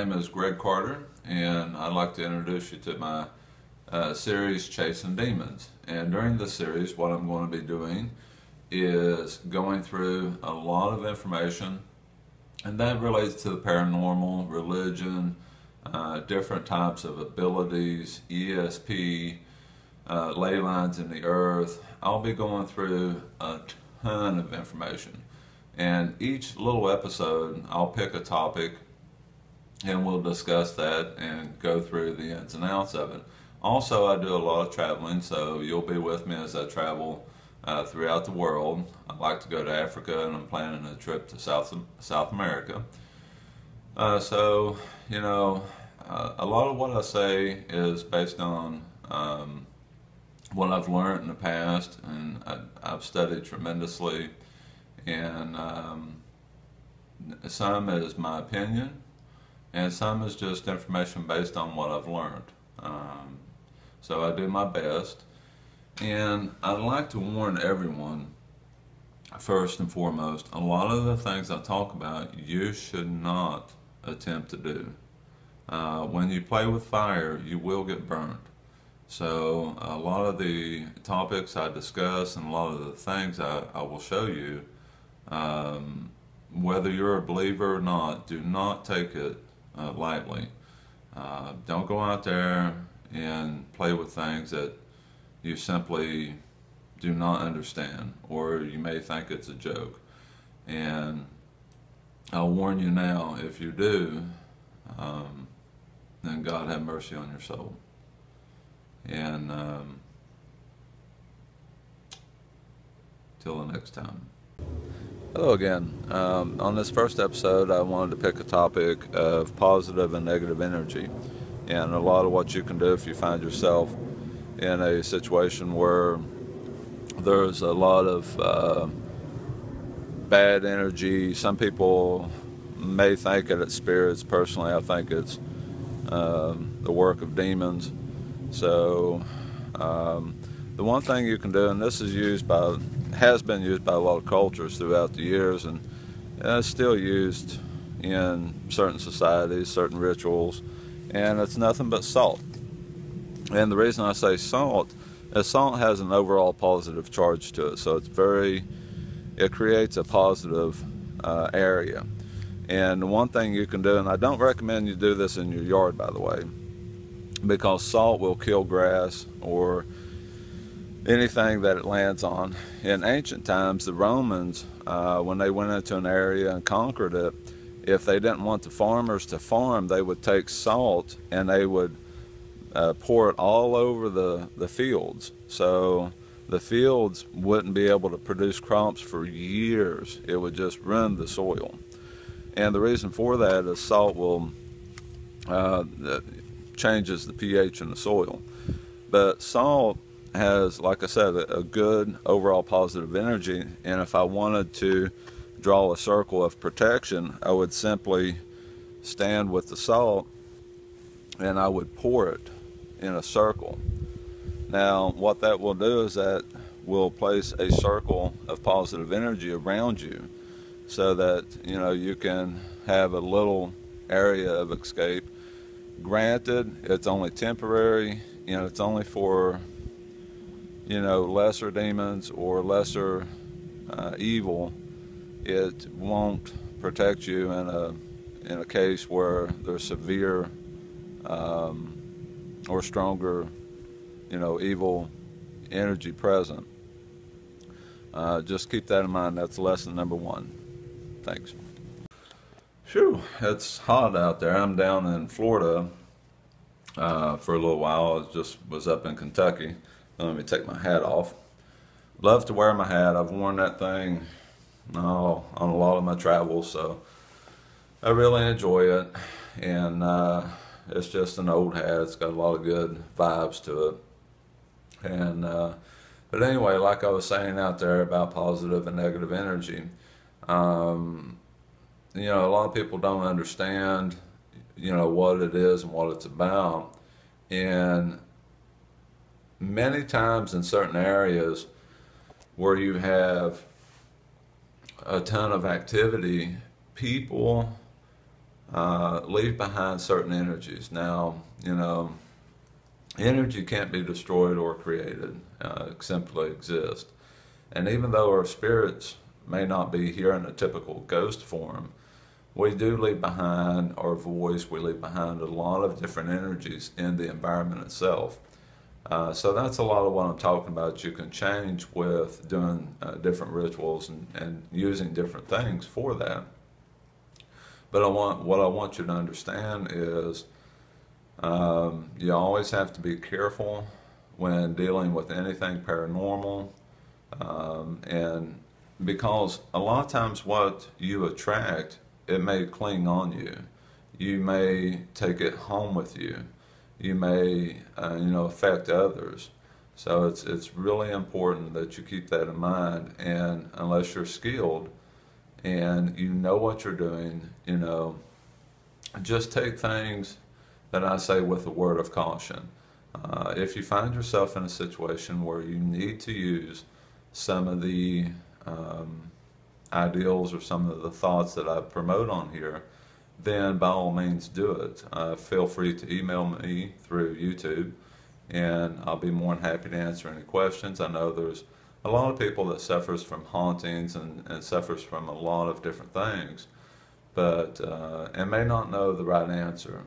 name is Greg Carter, and I'd like to introduce you to my series Chasing Demons. And during this series, what I'm going to be doing is going through a lot of information, and that relates to the paranormal, religion, different types of abilities, ESP, ley lines in the earth. I'll be going through a ton of information, and each little episode I'll pick a topic and we'll discuss that and go through the ins and outs of it. Also, I do a lot of traveling, so you'll be with me as I travel throughout the world. I'd like to go to Africa, and I'm planning a trip to South America. So, you know, a lot of what I say is based on what I've learned in the past, and I've studied tremendously, and some is my opinion, and some is just information based on what I've learned. So I do my best, and I'd like to warn everyone, first and foremost, a lot of the things I talk about you should not attempt to do. When you play with fire, you will get burned. So a lot of the topics I discuss and a lot of the things I will show you, whether you're a believer or not, do not take it lightly. Don't go out there and play with things that you simply do not understand, or you may think it's a joke. And I'll warn you now, if you do, then God have mercy on your soul. And till the next time. Hello again. On this first episode, I wanted to pick a topic of positive and negative energy, and a lot of what you can do if you find yourself in a situation where there's a lot of bad energy. Some people may think that it's spirits. Personally, I think it's the work of demons. So the one thing you can do, and this is has been used by a lot of cultures throughout the years, and it's still used in certain societies, certain rituals, and it's nothing but salt. And the reason I say salt is salt has an overall positive charge to it, so it creates a positive area. And the one thing you can do, and I don't recommend you do this in your yard, by the way, because salt will kill grass or anything that it lands on. In ancient times, the Romans, when they went into an area and conquered it, if they didn't want the farmers to farm, they would take salt and they would pour it all over the fields. So the fields wouldn't be able to produce crops for years. It would just ruin the soil. And the reason for that is salt will changes the pH in the soil. But salt has, like I said, a good overall positive energy, and if I wanted to draw a circle of protection, I would simply stand with the salt and I would pour it in a circle. Now what that will do is that will place a circle of positive energy around you, so that you can have a little area of escape. Granted, it's only temporary, it's only for lesser demons or lesser evil. It won't protect you in a case where there's severe or stronger evil energy present. Just keep that in mind. That's lesson number one. Thanks. Phew, it's hot out there. I'm down in Florida for a little while. I was up in Kentucky. Let me take my hat off. Love to wear my hat. I've worn that thing on a lot of my travels, so I really enjoy it. And it's just an old hat. It's got a lot of good vibes to it. And but anyway, like I was saying out there about positive and negative energy, a lot of people don't understand what it is and what it's about. And many times in certain areas where you have a ton of activity, people leave behind certain energies. Now, energy can't be destroyed or created, it simply exists. And even though our spirits may not be here in a typical ghost form, we do leave behind our voice, we leave behind a lot of different energies in the environment itself. So that's a lot of what I'm talking about. You can change with doing different rituals and using different things for that. But what I want you to understand is you always have to be careful when dealing with anything paranormal, and because a lot of times what you attract, it may cling on you. You may take it home with you. You may, affect others. So it's really important that you keep that in mind. And unless you're skilled and you know what you're doing, just take things that I say with a word of caution. If you find yourself in a situation where you need to use some of the ideals or some of the thoughts that I promote on here, then by all means do it. Feel free to email me through YouTube, and I'll be more than happy to answer any questions. I know there's a lot of people that suffers from hauntings and suffers from a lot of different things, but and may not know the right answer.